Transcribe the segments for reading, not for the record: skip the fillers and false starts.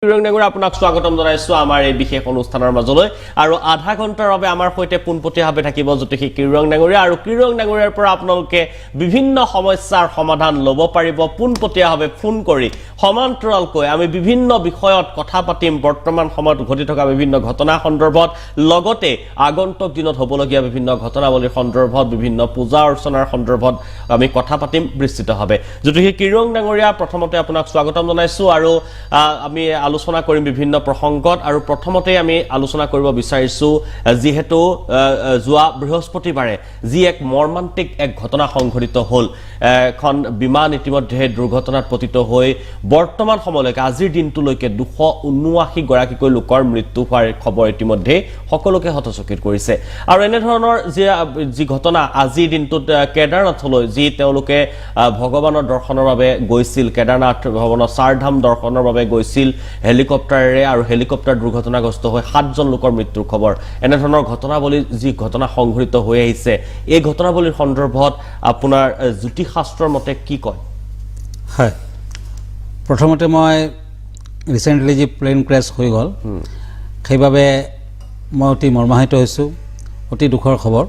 কিৰণ ডাঙৰীয়া আপোনাক স্বাগতম জনাইছো আমাৰ এই বিশেষ অনুষ্ঠানৰ মাজলৈ আৰু আধা ঘণ্টাৰ বাবে আমাৰ সৈতে পোনপটীয়াভাৱে থাকিব জ্যোতিষী কিৰণ ডাঙৰীয়া আৰু কিৰণ ডাঙৰীয়াৰ পৰা আপোনালোকে বিভিন্ন সমস্যাৰ সমাধান ল'ব পাৰিব পোনপটীয়াভাৱে ফোন কৰি সমান্তৰালকৈ আমি বিভিন্ন বিষয়ত কথা পাতিম বৰ্তমান সময়ত ঘটি থকা বিভিন্ন ঘটনা সন্দৰ্ভত লগতে আগন্তুক দিনত হ'বলগীয়া বিভিন্ন ঘটনাৱলীৰ সন্দৰ্ভত বিভিন্ন পূজা অৰ্চনাৰ সন্দৰ্ভত আমি কথা পাতিম বিস্তৃতভাৱে জ্যোতিষী কিৰণ ডাঙৰীয়া প্ৰথমতে আপোনাক স্বাগতম জনাইছো আৰু আমি আলোচনা কৰিম বিভিন্ন প্ৰসংগত আৰু প্ৰথমতে আমি আলোচনা কৰিব বিচাৰিছো যেহেতু যোৱা বৃহস্পতিবাৰে যি এক মৰ্মান্তিক এক ঘটনা সংঘটিত হ'ল এখন বিমান ইতিমধ্যে দুৰ্ঘটনাত পতিত হৈ বৰ্তমান সময়লৈকে আজিৰ দিনটোলৈকে 279 গৰাকীকৈ লোকৰ মৃত্যু হোৱাৰ খবৰ ইতিমধ্যে সকলোকে হতচকিত কৰিছে আৰু এনে ধৰণৰ যি ঘটনা আজিৰ দিনটোত কেদাৰনাথলৈ যি তেওঁলোকে ভগৱানৰ দৰ্শনৰ বাবে গৈছিল কেদাৰনাথ ভৱনৰ চাৰধাম দৰ্শনৰ বাবে গৈছিল হেলিকপ্টাৰেৰে আৰু হেলিকপ্টাৰ দুৰ্ঘটনাগ্ৰস্ত হৈ 7জন লোকৰ মৃত্যুৰ খবৰ এনে ধৰণৰ ঘটনাৱলী যি ঘটনা সংঘটিত হৈ আহিছে এই ঘটনাৱলীৰ সন্দৰ্ভত আপোনাৰ জ্যোতিষশাস্ত্ৰৰ মতে কি কয় হয় প্ৰথমতে মই ৰিসেন্টলি যি প্লেন ক্ৰেশ হৈ গ'ল সেইবাবে মই অতি মৰ্মাহিত হৈছোঁ অতি দুখৰ খবৰ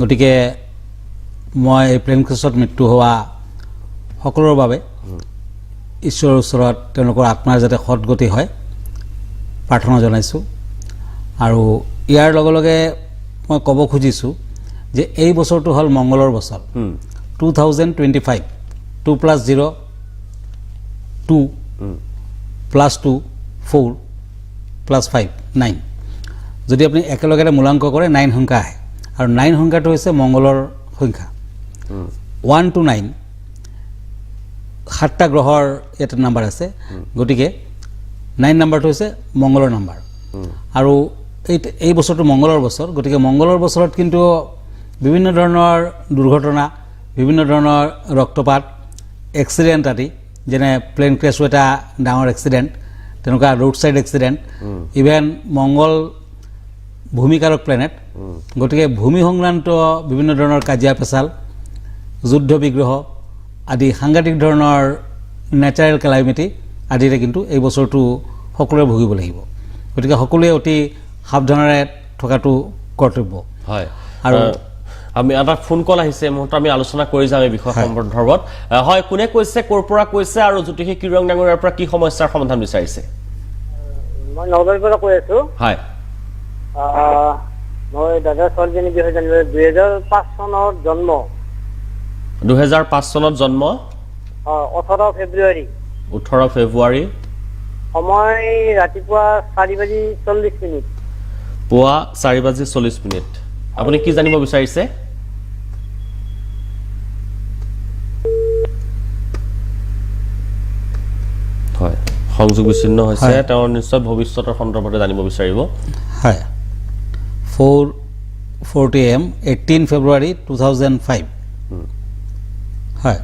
গতিকে মই এই প্লেন ক্ৰেছত মৃত্যু হোৱা সকলোৰ বাবে ঈশ্বৰৰ ওচৰত তেওঁলোকৰ আত্মাৰ যাতে সৎগতি হয় প্ৰাৰ্থনা জনাইছোঁ আৰু ইয়াৰ লগে লগে মই ক'ব খুজিছোঁ যে এই বছৰটো হ'ল মংগলৰ বছৰ 2025 2 + 0 2 + 2 4 + 5 9 যদি আপুনি একেলগে মূলাংক কৰে 9 সংখ্যা আহে আৰু 9 সংখ্যাটো হৈছে মংগলৰ সংখ্যা 1 to 9 7টা গ্ৰহৰ এটা নাম্বাৰ আছে গতিকে 9 নাম্বাৰটো হৈছে মংগলৰ নাম্বাৰ আৰু এই বছৰটো মংগলৰ বছৰ গতিকে মংগলৰ বছৰত কিন্তু বিভিন্ন ধৰণৰ দুৰ্ঘটনা বিভিন্ন ধৰণৰ ৰক্তপাত এক্সিডেণ্ট আদি যেনে প্লেন ক্ৰেছো এটা ডাঙৰ এক্সিডেণ্ট তেনেকুৱা ৰোড সাইড এক্সিডেণ্ট ইভেন মংগল ভূমিকাৰক প্লেনেট গতিকে ভূমি সংক্ৰান্ত বিভিন্ন ধৰণৰ কাজিয়া পেচাল যুদ্ধ বিগ্ৰহ আদি সাংঘাতিক ধৰণৰ নেচাৰেল ক্লাইমেটি আদিৰে কিন্তু এই বছৰটো সকলোৱে ভুগিব লাগিব গতিকে সকলোৱে অতি সাৱধানেৰে থকাটো কৰ্তব্য হয় আৰু আমি এটা ফোন কল আহিছে মুহূৰ্ত আমি আলোচনা কৰি যাম এই বিষয় সন্দৰ্ভত হয় কোনে কৈছে ক'ৰ পৰা কৈছে আৰু জ্যোতিষী কিৰণ ডাঙৰীয়াৰ পৰা কি সমস্যাৰ সমাধান বিচাৰিছে মই নলবাৰীৰ পৰা কৈ আছো হয় মই দাদা ছোৱালীজনী বিষয়ে জানিব 2005 চনত জন্ম 2005 চনত জন্ম 18 ফেব্ৰুৱাৰী সময় ৰাতিপুৱা 4:40 পুৱা 4:40 আপুনি কি জানিব বিচাৰিছে হয় সংযোগ বিচ্ছিন্ন হৈছে তেওঁৰ নিশ্চয় ভৱিষ্যতৰ সন্দৰ্ভতে জানিব বিচাৰিব হয় 4:40 AM 18 ফেব্ৰুৱাৰী 2005 হয়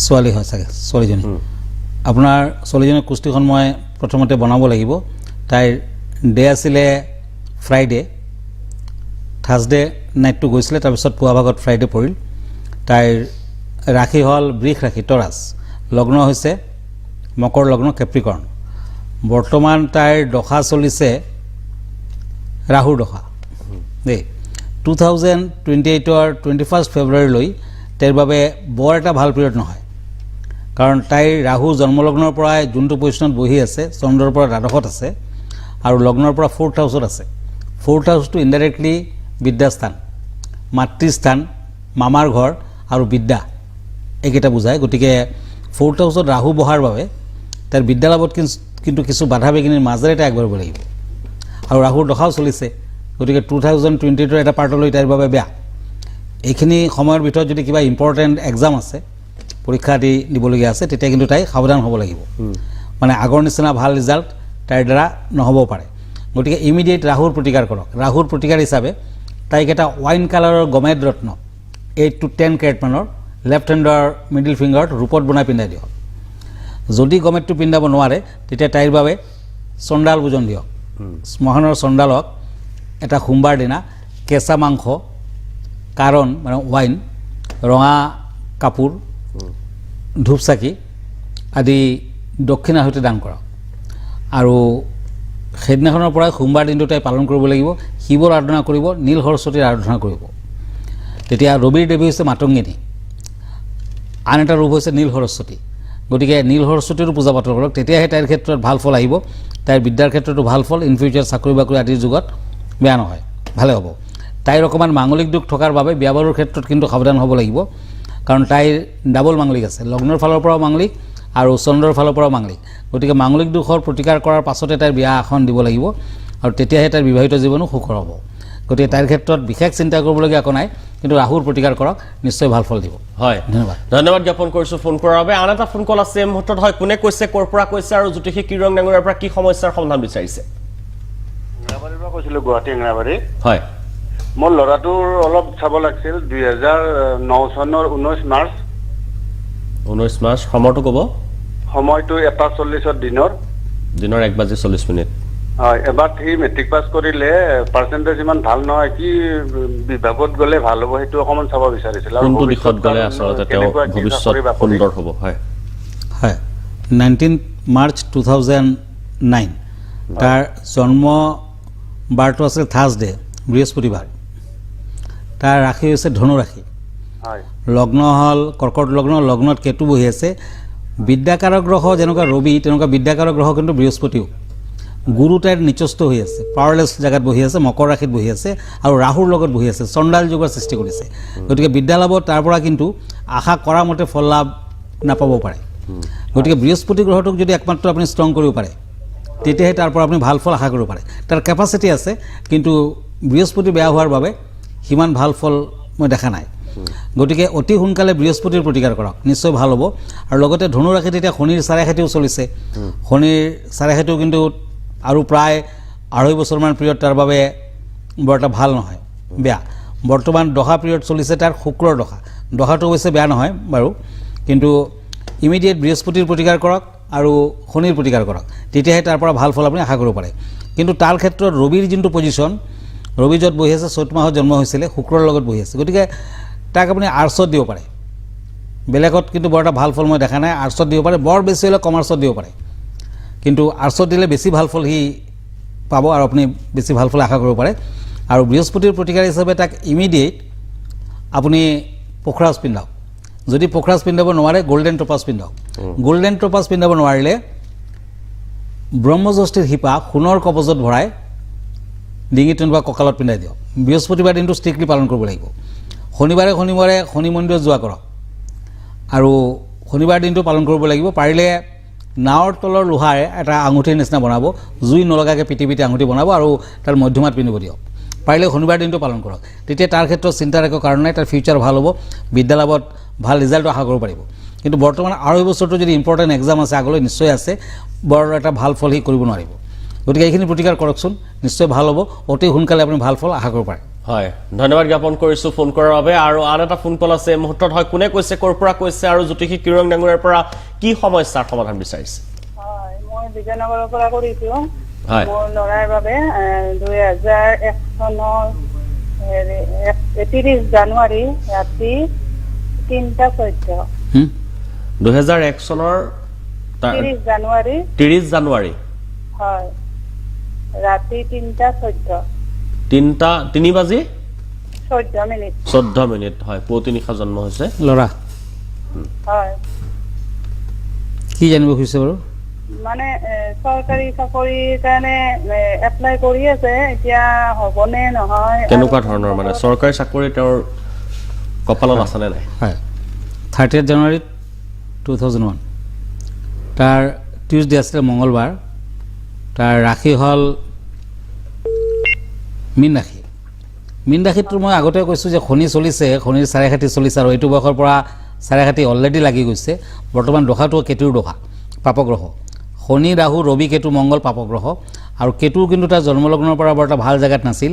ছোৱালী হয় চাগে ছোৱালীজনী আপোনাৰ ছোৱালীজনীৰ কুস্তিখন মই প্ৰথমতে বনাব লাগিব তাইৰ ডে আছিলে ফ্ৰাইডে থাৰ্ছডে নাইটটো গৈছিলে তাৰপিছত পুৱা ভাগত ফ্ৰাইডে পৰিল তাইৰ ৰাশি হ'ল বৃষ ৰাশি তৰাছ লগ্ন হৈছে মকৰ লগ্ন কেপ্ৰিকৰ্ণ বৰ্তমান তাইৰ দশা চলিছে ৰাহুৰ দশা দেই 2028 21 ফেব্ৰুৱাৰীলৈ তাইৰ বাবে বৰ এটা ভাল পিৰিয়ড নহয় কাৰণ তাইৰ ৰাহু জন্মলগ্নৰ পৰাই যোনটো পজিশ্যনত বহি আছে চন্দ্ৰৰ পৰা দ্বাদশত আছে আৰু লগ্নৰ পৰা 4th হাউচত আছে 4th হাউচটো ইনডাইৰেক্টলি বিদ্যাস্থান মাতৃস্থান মামাৰ ঘৰ আৰু বিদ্যা এইকেইটা বুজায় গতিকে 4th হাউচত ৰাহু বহাৰ বাবে তাইৰ বিদ্যালাভত কিন্তু কিছু বাধা বিঘিনিৰ মাজেৰে তাই আগবাঢ়িব লাগিব আৰু ৰাহুৰ দশাও চলিছে গতিকে 2022 এটা পাৰ্টলৈ তাইৰ বাবে বেয়া এইখিনি সময়ৰ ভিতৰত যদি কিবা ইম্পৰ্টেণ্ট এক্সাম আছে পৰীক্ষা দিবলগীয়া আছে তেতিয়া কিন্তু তাই সাৱধান হ'ব লাগিব মানে আগৰ নিচিনা ভাল ৰিজাল্ট তাইৰ দ্বাৰা নহ'ব পাৰে গতিকে ইমিডিয়েট ৰাহুৰ প্ৰতিকাৰ কৰক ৰাহুৰ প্ৰতিকাৰ হিচাপে তাইক এটা ৱাইন কালাৰৰ গমেদ ৰত্ন 8 to 10 কেৰেট মানৰ লেফ্ট হেণ্ডৰ মিডিল ফিংগাৰত ৰূপত বনাই পিন্ধাই দিয়ক যদি গমেদটো পিন্ধাব নোৱাৰে তেতিয়া তাইৰ বাবে চণ্ডাল ভোজন দিয়ক শ্মশানৰ চণ্ডালক এটা সোমবাৰ দিনা কেঁচা মাংস কাৰণ মানে ৱাইন ৰঙা কাপোৰ ধূপ চাকি আদি দক্ষিণাহুতি দান কৰক আৰু সেইদিনাখনৰ পৰাই সোমবাৰ দিনটো তাই পালন কৰিব লাগিব, শিৱৰ আৰাধনা কৰিব, নীল সৰস্বতীৰ আৰাধনা কৰিব। তেতিয়া ৰবিৰ দেৱী হৈছে মাতংগিনী, আন এটা ৰূপ হৈছে নীল সৰস্বতী। গতিকে নীল সৰস্বতীৰো পূজা পাতল কৰক, তেতিয়াহে তাইৰ ক্ষেত্ৰত ভাল ফল আহিব। তাইৰ বিদ্যাৰ ক্ষেত্ৰতো ভাল ফল, ইন ফিউচাৰ চাকৰি বাকৰি আদিৰ যুগত বেয়া নহয়, ভালে হ'ব। তাইৰ অকণমান মাংগলিক দুখ থকাৰ বাবে বিয়া বাৰুৰ ক্ষেত্ৰত কিন্তু সাৱধান হ'ব লাগিব, কাৰণ তাইৰ ডাবল মাংগলিক আছে, লগ্নৰ ফালৰ পৰাও মাংগলিক আৰু চন্দ্ৰৰ ফালৰ পৰাও মাংগলিক। গতিকে মাংগলিক দুখৰ প্ৰতিকাৰ কৰাৰ পাছতে তাইৰ বিয়া এখন দিব লাগিব, আৰু তেতিয়াহে তাইৰ বিবাহিত জীৱনো সুখৰ হ'ব। গতিকে তাইৰ ক্ষেত্ৰত বিশেষ চিন্তা কৰিবলগীয়া একো নাই, কিন্তু ৰাহুৰ প্ৰতিকাৰ কৰক, নিশ্চয় ভাল ফল দিব। হয়, ধন্যবাদ। ধন্যবাদ জ্ঞাপন কৰিছোঁ ফোন কৰাৰ বাবে। আন এটা ফোন কল আছে এই মুহূৰ্তত। হয়, কোনে কৈছে, ক'ৰ পৰা কৈছে, আৰু জ্যোতিষী কিৰণ ডাঙৰীয়াৰ পৰা কি সমস্যাৰ সমাধান বিচাৰিছে? এঙৰাবাৰীৰ পৰা কৈছিলোঁ, গুৱাহাটী এঙৰাবাৰী। হয়, মোৰ ল'ৰাটোৰ অলপ চাব লাগিছিল। 2009 চনৰ 19 মাৰ্চ, 19 মাৰ্চ, সময়টো ক'ব। সময়টো 1:40 দিনৰ 1:40। হয়, এবাৰ সি মেট্ৰিক পাছ কৰিলে, পাৰ্চেণ্টেজ ইমান ভাল নহয়, কি বিভাগত গ'লে ভাল হ'ব সেইটো অকণমান চাব বিচাৰিছিল। কোনটো দিশত গ'লে আচলতে তেওঁ ভৱিষ্যত সুন্দৰ হ'ব? হয়, হয়, 19 মাৰ্চ 2009 তাৰ জন্ম বাৰটো আছিল থাৰ্ছডে, বৃহস্পতিবাৰ। তাৰ ৰাশি হৈছে ধনু ৰাশি, হয়, লগ্ন হ'ল কৰ্কট লগ্ন, লগ্নত কেতু বহি আছে। বিদ্যাকাৰক গ্ৰহ যেনেকুৱা ৰবি, তেনেকুৱা বিদ্যাকাৰক গ্ৰহ কিন্তু বৃহস্পতিও। গুৰু তাইৰ নিচস্থ হৈ আছে, পাৱাৰলেছ জেগাত বহি আছে, মকৰ ৰাশিত বহি আছে, আৰু ৰাহুৰ লগত বহি আছে, চণ্ডাল যুগৰ সৃষ্টি কৰিছে। গতিকে বিদ্যালাভত তাৰ পৰা কিন্তু আশা কৰা মতে ফল লাভ নাপাব পাৰে। গতিকে বৃহস্পতি গ্ৰহটোক যদি একমাত্ৰ আপুনি ষ্ট্ৰং কৰিব পাৰে, তেতিয়াহে তাৰ পৰা আপুনি ভাল ফল আশা কৰিব পাৰে। তাৰ কেপাচিটি আছে, কিন্তু বৃহস্পতি বেয়া হোৱাৰ বাবে সিমান ভাল ফল মই দেখা নাই। গতিকে অতি সোনকালে বৃহস্পতিৰ প্ৰতিকাৰ কৰক, নিশ্চয় ভাল হ'ব। আৰু লগতে ধনু ৰাশিত এতিয়া শনিৰ চাৰেখাতিও চলিছে। শনিৰ চাৰেখাতিও কিন্তু আৰু প্ৰায় 2.5 বছৰমান পিৰিয়ড তাৰ বাবে বৰ এটা ভাল নহয়, বেয়া। বৰ্তমান দশা পিৰিয়ড চলিছে তাৰ, শুক্ৰৰ দশা। দশাটো অৱশ্যে বেয়া নহয় বাৰু, কিন্তু ইমিডিয়েট বৃহস্পতিৰ প্ৰতিকাৰ কৰক আৰু শনিৰ প্ৰতিকাৰ কৰক, তেতিয়াহে তাৰ পৰা ভাল ফল আপুনি আশা কৰিব পাৰে। কিন্তু তাৰ ক্ষেত্ৰত ৰবিৰ যোনটো পজিশ্যন, ৰবি য'ত বহি আছে, চ'ত মাহত জন্ম হৈছিলে, শুক্ৰৰ লগত বহি আছে। গতিকে তাক আপুনি আৰ্টছত দিব পাৰে, বেলেগত কিন্তু বৰ এটা ভাল ফল মই দেখা নাই। আৰ্টছত দিব পাৰে, বৰ বেছি হ'লে কমাৰ্চত দিব পাৰে, কিন্তু আৰ্টছত দিলে বেছি ভাল ফল সি পাব, আৰু আপুনি বেছি ভাল ফল আশা কৰিব পাৰে। আৰু বৃহস্পতিৰ প্ৰতিকাৰ হিচাপে তাক ইমিডিয়েট আপুনি পোখৰাজ পিন্ধাওক। যদি পোখৰাজ পিন্ধাব নোৱাৰে, গল্ডেন টপাজ পিন্ধাওক। গল্ডেন টপাজ পিন্ধাব নোৱাৰিলে ব্ৰহ্মযষ্টিৰ শিপা সোণৰ কবজত ভৰাই ডিঙিত বা কঁকালত পিন্ধাই দিয়ক। বৃহস্পতিবাৰ দিনটো ষ্ট্ৰিক্টলি পালন কৰিব লাগিব। শনিবাৰে শনি মন্দিৰত যোৱা কৰক, আৰু শনিবাৰ দিনটো পালন কৰিব লাগিব। পাৰিলে নাৱৰ তলৰ লোহাৰে এটা আঙুঠিৰ নিচিনা বনাব, জুই নলগাকৈ পিটি পিটি আঙুঠি বনাব, আৰু তাৰ মধ্যমাত পিন্ধিব দিয়ক। পাৰিলে শনিবাৰ দিনটো পালন কৰক, তেতিয়া তাৰ ক্ষেত্ৰত চিন্তাৰ একো কাৰণ নাই, তাৰ ফিউচাৰ ভাল হ'ব, বিদ্যালাভত ভাল ৰিজাল্ট আশা কৰিব পাৰিব। কিন্তু বৰ্তমান 2.5 বছৰটো যদি ইম্পৰ্টেণ্ট এক্সাম আছে, আগলৈ নিশ্চয় আছে, বৰ এটা ভাল ফল সি কৰিব নোৱাৰিব। গতিকে এইখিনি প্ৰতিকাৰ কৰকচোন, নিশ্চয় ভাল হ'ব, অতি সোনকালে আপুনি ভাল ফল আশা কৰিব পাৰে। হয়, ধন্যবাদ জ্ঞাপন কৰিছোঁ ফোন কৰাৰ বাবে। আৰু আন এটা ফোন কল আছে এই মুহূৰ্তত। হয়, কোনে কৈছে, ক'ৰ পৰা কৈছে, আৰু জ্যোতিষী কিৰণ ডাঙৰীয়াৰ পৰা কি সমস্যাৰ সমাধান বিচাৰিছে? হয়, মই বিজয়নগৰৰ পৰা কৰিছোঁ। হয়, মোৰ ল'ৰাৰ বাবে 2001 চনৰ 30 জানুৱাৰী ৰাতি 3:14। 2001 চনৰ 30 জানুৱাৰী 30 জানুৱাৰী হয়, ৰাতি 3:14। 3:14 হয়, পুৱতি নিশা জন্ম হৈছে ল'ৰা। হয়, কি জানিব খুজিছে বাৰু? মানে চৰকাৰী চাকৰিৰ কাৰণে এপ্লাই কৰি আছে, এতিয়া হ'বনে নহয়। কেনেকুৱা ধৰণৰ, মানে চৰকাৰী চাকৰি তেওঁৰ কপালত আছেনে নাই? হয়, 30 জানুৱাৰী 2001 তাৰ টিউজডে আছিলে, মঙলবাৰ। তাৰ ৰাশি হ'ল মীন ৰাশি। মীন ৰাশিটো মই আগতে কৈছোঁ যে শনি চলিছে, শনিৰ চাৰেখাতি চলিছে, আৰু এইটো বয়সৰ পৰা চাৰেখাতি অলৰেডি লাগি গৈছে। বৰ্তমান দশাটো কেতুৰ দশা, পাপগ্ৰহ। শনি, ৰাহু, ৰবি, কেতু, মংগল পাপগ্ৰহ, আৰু কেতুৰ কিন্তু তাৰ জন্মলগ্নৰ পৰা বৰ এটা ভাল জেগাত নাছিল।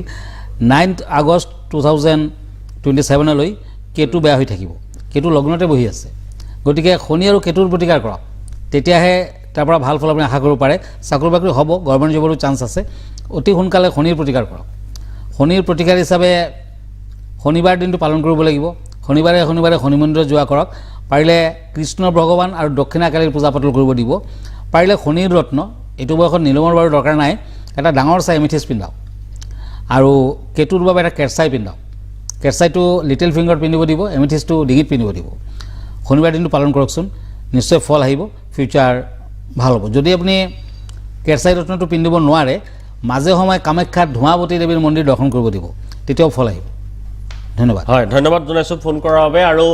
9 আগষ্ট 2027 কেতু বেয়া হৈ থাকিব, কেতু লগ্নতে বহি আছে। গতিকে শনি আৰু কেতুৰ প্ৰতিকাৰ কৰক, তেতিয়াহে তাৰ পৰা ভাল ফল আপুনি আশা কৰিব পাৰে। চাকৰি বাকৰি হ'ব, গভৰ্ণমেণ্ট জবৰো চান্স আছে। অতি সোনকালে শনিৰ প্ৰতিকাৰ কৰক। শনিৰ প্ৰতিকাৰ হিচাপে শনিবাৰ দিনটো পালন কৰিব লাগিব। শনিবাৰে শনি মন্দিৰত যোৱা কৰক। পাৰিলে কৃষ্ণ ভগৱান আৰু দক্ষিণাকালীৰ পূজা পাতল কৰিব দিব। পাৰিলে শনিৰ ৰত্ন এইটো বয়সত নীলমৰ বাৰু দৰকাৰ নাই এটা ডাঙৰ চাই এমিথিছ পিন্ধাওক আৰু কেতুৰ বাবে এটা কেৰচাই পিন্ধাওক কেৰচাইটো লিটিল ফিংগাৰত পিন্ধিব দিব এমিথিছটো ডিঙিত পিন্ধিব দিব শনিবাৰ দিনটো পালন কৰকচোন নিশ্চয় ফল আহিব ফিউচাৰ ভাল হ'ব যদি আপুনি কেৰচাই ৰত্নটো পিন্ধিব নোৱাৰে মাজে সময়ে কামাখ্যাত ধোঁৱাৱতী দেৱীৰ মন্দিৰ দৰ্শন কৰিব দিব তেতিয়াও ফল আহিব ধন্যবাদ হয় ধন্যবাদ জনাইছোঁ ফোন কৰাৰ বাবে আৰু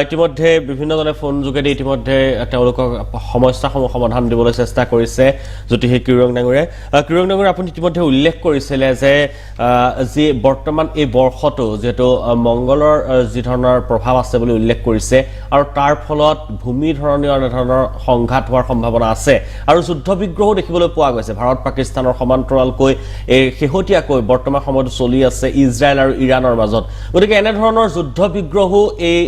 ইতিমধ্যে বিভিন্নজনে ফোন যোগেদি ইতিমধ্যে তেওঁলোকক সমস্যাসমূহ সমাধান দিবলৈ চেষ্টা কৰিছে জ্যোতিষী কিৰং ডাঙৰীয়াই আপুনি ইতিমধ্যে উল্লেখ কৰিছিলে যে যি বৰ্তমান এই বৰ্ষটো যিহেতু মংগলৰ যি ধৰণৰ প্ৰভাৱ আছে বুলি উল্লেখ কৰিছে আৰু তাৰ ফলত ভূমি ধৰণীয় ধৰণৰ সংঘাত হোৱাৰ সম্ভাৱনা আছে আৰু যুদ্ধ বিগ্ৰহো দেখিবলৈ পোৱা গৈছে ভাৰত পাকিস্তানৰ সমান্তৰালকৈ এই শেহতীয়াকৈ বৰ্তমান সময়ত চলি আছে ইজৰাইল আৰু ইৰাণৰ মাজত গতিকে এনেধৰণৰ যুদ্ধ বিগ্ৰহো এই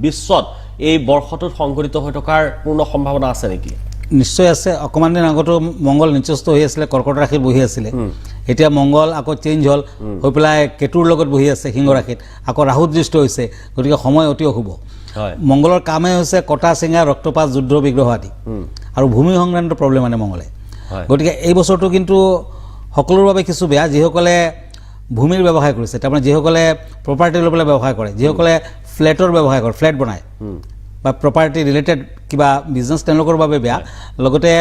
বিশ্বত এই বৰ্ষটোত সংঘটিত হৈ থকাৰ পূৰ্ণ সম্ভাৱনা আছে নেকি নিশ্চয় আছে অকমান দিন আগতো মংগল নিচস্ত হৈ আছিলে কৰ্কট ৰাশিত বহি আছিলে এতিয়া মংগল আকৌ চেঞ্জ হ'ল হৈ পেলাই কেতুৰ লগত বহি আছে সিংহ ৰাশিত আকৌ ৰাহু দৃষ্ট হৈছে গতিকে সময় অতি অশুভ মংগলৰ কামেই হৈছে কটা চিঙা ৰক্তপাত যুদ্ধ বিগ্ৰহ আদি আৰু ভূমি সংক্ৰান্ত প্ৰব্লেম আনে মংগলে গতিকে এই বছৰটো কিন্তু সকলোৰ বাবে কিছু বেয়া যিসকলে ভূমিৰ ব্যৱসায় কৰিছে তাৰমানে যিসকলে প্ৰপাৰ্টি লৈ পেলাই ব্যৱসায় কৰে যিসকলে ফ্লেটৰ ব্যৱসায় কৰে ফ্লেট বনায় বা প্ৰপাৰ্টি ৰিলেটেড কিবা বিজনেছ তেওঁলোকৰ বাবে বেয়া লগতে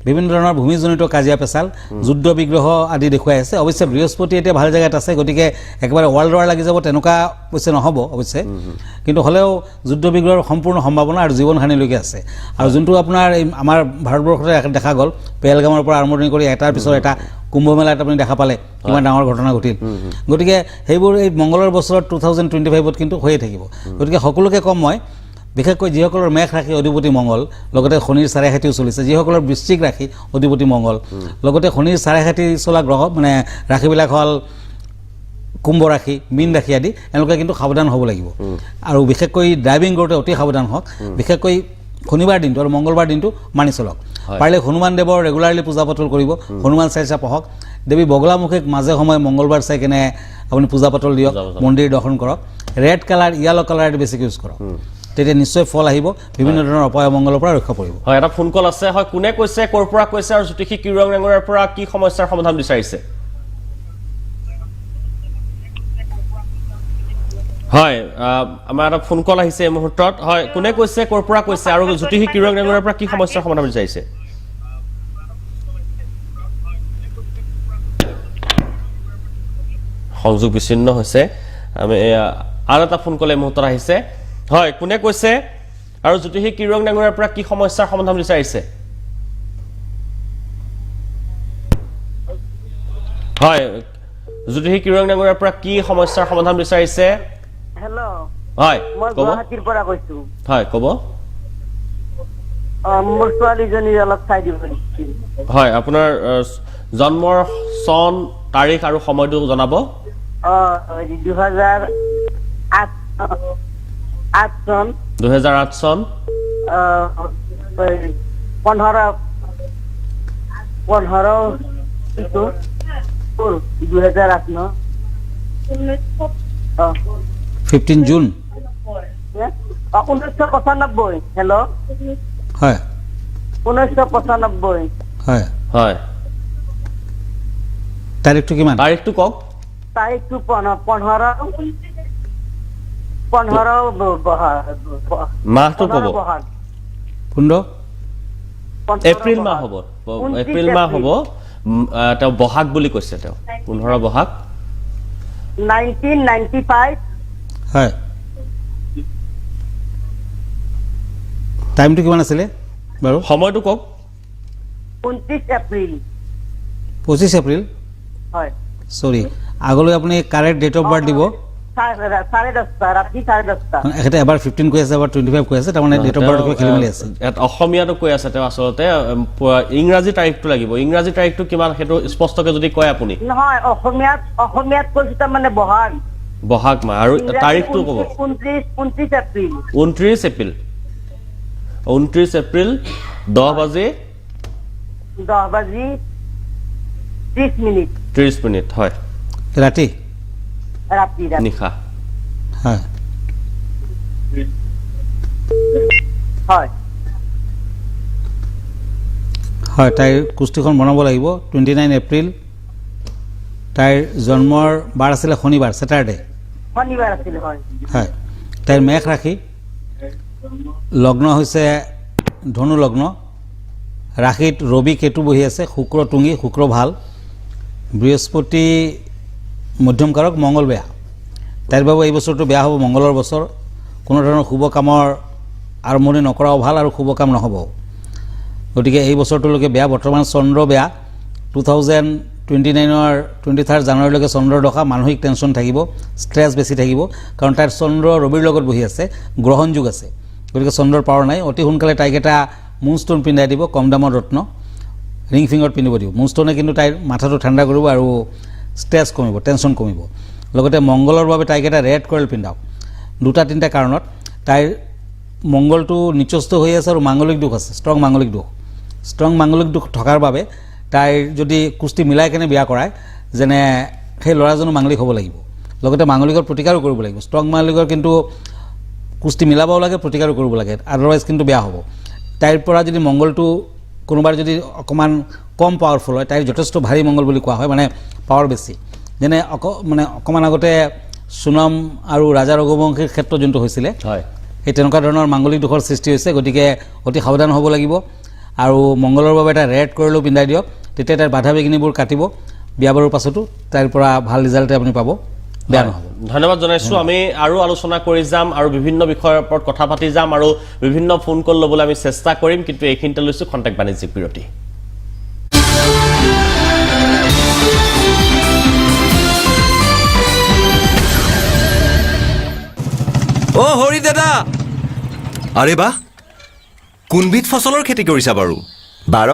বিভিন্ন ধৰণৰ ভূমিজনিত কাজিয়া পেচাল যুদ্ধ বিগ্ৰহ আদি দেখুৱাই আছে অৱশ্যে বৃহস্পতি এতিয়া ভাল জেগাত আছে গতিকে একেবাৰে ৱৰ্ল্ড ৱাৰ লাগি যাব তেনেকুৱা অৱশ্যে নহ'ব অৱশ্যে কিন্তু হ'লেও যুদ্ধ বিগ্ৰহৰ সম্পূৰ্ণ সম্ভাৱনা আৰু জীৱনহানিলৈকে আছে আৰু যোনটো আপোনাৰ আমাৰ ভাৰতবৰ্ষতে দেখা গ'ল পেহেলগামৰ পৰা আৰম্ভণি কৰি এটাৰ পিছত এটা কুম্ভ মেলাত আপুনি দেখা পালে কিমান ডাঙৰ ঘটনা ঘটিল গতিকে সেইবোৰ এই মংগলৰ বছৰত 2025ত কিন্তু হৈয়ে থাকিব গতিকে সকলোকে কম মই বিশেষকৈ যিসকলৰ মেঘ ৰাশি অধিপতি মংগল লগতে শনিৰ চাৰে খাতিও চলিছে যিসকলৰ বৃশ্চিক ৰাশি অধিপতি মংগল লগতে শনিৰ চাৰে খাতি চলা গ্ৰহ মানে ৰাশিবিলাক হ'ল কুম্ভ ৰাশি মীন ৰাশি আদি এওঁলোকে কিন্তু সাৱধান হ'ব লাগিব আৰু বিশেষকৈ ড্ৰাইভিং কৰোঁতে অতি সাৱধান হওক বিশেষকৈ শনিবাৰ দিনটো আৰু মংগলবাৰ দিনটো মানি চলক পাৰিলে হনুমান দেৱৰ ৰেগুলাৰলি পূজা পাতল কৰিব হনুমান চালিচা পঢ়ক দেৱী বগলামুখীক মাজে সময়ে মংগলবাৰ চাই কেনে আপুনি পূজা পাতল দিয়ক মন্দিৰ দৰ্শন কৰক ৰেড কালাৰ য়েলো কালাৰ বেছিকৈ ইউজ কৰক তেতিয়া নিশ্চয় ফল আহিব বিভিন্ন ধৰণৰ অপায় অমংগলৰ পৰা ৰক্ষা পৰিব হয় এটা ফোন কল আছে হয় কোনে কৈছে ক'ৰ পৰা কৈছে আৰু জ্যোতিষী কিৰং ডাঙৰীয়াৰ পৰা কি সমস্যাৰ সমাধান বিচাৰিছে হয় আমাৰ এটা ফোন কল আহিছে এই মুহূৰ্তত হয় কোনে কৈছে ক'ৰ পৰা কৈছে আৰু জ্যোতিষী কিৰং ডাঙৰীয়াৰ পৰা কি সমস্যাৰ সমাধান বিচাৰিছে সংযোগ বিচ্ছিন্ন হৈছে আমি আৰু এটা ফোন কল এই মুহূৰ্তত আহিছে হয় কোনে কৈছে আৰু জ্যোতিষী কিৰং ডাঙৰীয়াৰ পৰা কি সমস্যাৰ সমাধান বিচাৰিছে হয় জ্যোতিষী কিৰং ডাঙৰীয়াৰ পৰা কি সমস্যাৰ সমাধান বিচাৰিছে হেল্ল' হয় মই ক'ব গুৱাহাটীৰ পৰা কৈছো হয় ক'ব মোৰ ছোৱালীজনীৰ অলপ চাই দিব লাগিছিল হয় আপোনাৰ জন্মৰ চন তাৰিখ আৰু সময়টো জনাব 2008 চন 15 জুন 1995 হেল্ল' হয় 1995 হয় হয় তাৰিখটো কিমান তাৰিখটো কওক তাৰিখটো 15 মাহটো ক'ব 15 এপ্ৰিল মাহ হ'ব এপ্ৰিল মাহ হ'ব তেওঁ বহাগ বুলি কৈছে তেওঁ 15 বহাগ 1995 হয় টাইমটো কিমান আছিলে বাৰু সময়টো কওক 29 এপ্ৰিল 25 এপ্ৰিল হয় সৰি আগলৈ আপুনি কাৰেক্ট ডেট অফ বাৰ্থ দিব 10:30 ৰাতি 10:30 এখেতে এবাৰ 15 কৈ আছে এবাৰ 25 কৈ আছে তাৰমানে ডেট অফ বাৰ্থ খেলি মেলি আছে অসমীয়াটো কৈ আছে তেওঁ আচলতে ইংৰাজী তাৰিখটো লাগিব ইংৰাজী তাৰিখটো কিমান সেইটো স্পষ্টকৈ যদি কয় আপুনি নহয় অসমীয়াত কৈছো তাৰমানে বহাগ মাহ আৰু তাৰিখটো ক'ব 29 এপ্ৰিল 29 এপ্ৰিল 29 এপ্ৰিল 10 বাজি 30 মিনিট হয় ৰাতি নিশা হয় হয় হয়, তাইৰ কুস্তিখন বনাব লাগিব 29 এপ্ৰিল। তাইৰ জন্মৰ বাৰ আছিলে শনিবাৰ, ছেটাৰডে। শনিবাৰ আছিল, হয়। হয়, তাইৰ মেষ ৰাশি, লগ্ন হৈছে ধনু লগ্ন, ৰাশিত ৰবি কেতু বহি আছে, শুক্ৰ তুঙি, শুক্ৰ ভাল, বৃহস্পতি মধ্যম কাৰক, মংগল বেয়া। তাইৰ বাবে এই বছৰটো বেয়া হ'ব, মংগলৰ বছৰ। কোনো ধৰণৰ শুভ কামৰ আৰম্ভণি নকৰাও ভাল আৰু শুভ কাম নহ'ব। গতিকে এই বছৰটোলৈকে বেয়া। বৰ্তমান চন্দ্ৰ বেয়া। 2029 23 জানুৱাৰীলৈকে চন্দ্ৰৰ দশা, মানসিক টেনশ্যন থাকিব, ষ্ট্ৰেছ বেছি থাকিব, কাৰণ তাইৰ চন্দ্ৰ ৰবিৰ লগত বহি আছে, গ্ৰহণ যুগ আছে। গতিকে চন্দ্ৰৰ পাৱাৰ নাই। অতি সোনকালে তাইক এটা মুনষ্টোন পিন্ধাই দিব, কম দামৰ ৰত্ন, ৰিং ফিংগাৰত পিন্ধিব দিব। মুনষ্টোনে কিন্তু তাইৰ মাথাটো ঠাণ্ডা কৰিব আৰু ষ্ট্ৰেছ কমিব, টেনশ্যন কমিব। লগতে মংগলৰ বাবে তাইক এটা ৰেড কইল পিন্ধাওক। 2-3টা কাৰণত। তাইৰ মংগলটো নিচস্থ হৈ আছে আৰু মাংগলিক দুখ আছে, ষ্ট্ৰং মাংগলিক দুখ। ষ্ট্ৰং মাংগলিক দুখ থকাৰ বাবে তাইৰ যদি কুস্তি মিলাই কেনে বিয়া কৰায়, যেনে সেই ল'ৰাজনো মাংগলিক হ'ব লাগিব, লগতে মাংগলিকৰ প্ৰতিকাৰো কৰিব লাগিব। ষ্ট্ৰং মাংগলিকৰ কিন্তু কুস্তি মিলাবও লাগে, প্ৰতিকাৰো কৰিব লাগে, আদাৰৱাইজ কিন্তু বেয়া হ'ব। তাইৰ পৰা যদি মংগলটো কোনোবাৰ যদি অকণমান কম পাৱাৰফুল হয়, তাইৰ যথেষ্ট ভাৰী মংগল বুলি কোৱা হয়, মানে পাৱাৰ বেছি। যেনে অকণমান আগতে সোণম আৰু ৰাজা ৰঘুবংশীৰ ক্ষেত্ৰত যোনটো হৈছিলে, হয়, সেই তেনেকুৱা ধৰণৰ মাংগলিক দোষৰ সৃষ্টি হৈছে। গতিকে অতি সাৱধান হ'ব লাগিব আৰু মংগলৰ বাবে এটা ৰেড কৰিলেও পিন্ধাই দিয়ক, তেতিয়া তাইৰ বাধা বিঘিনিবোৰ কাটিব। বিয়া বাৰুৰ পাছতো তাইৰ পৰা ভাল ৰিজাল্টে আপুনি পাব, বেয়া নহ'ব। ধন্যবাদ জনাইছোঁ। আমি আৰু আলোচনা কৰি যাম আৰু বিভিন্ন বিষয়ৰ ওপৰত কথা পাতি যাম আৰু বিভিন্ন ফোন কল ল'বলৈ আমি চেষ্টা কৰিম, কিন্তু এইখিনিতে লৈছোঁ খন্তেক বাণিজ্যিক বিৰতি। অ হৰি দাদা, আৰে বাহ, কোনবিধ ফচলৰ খেতি কৰিছা বাৰু? 12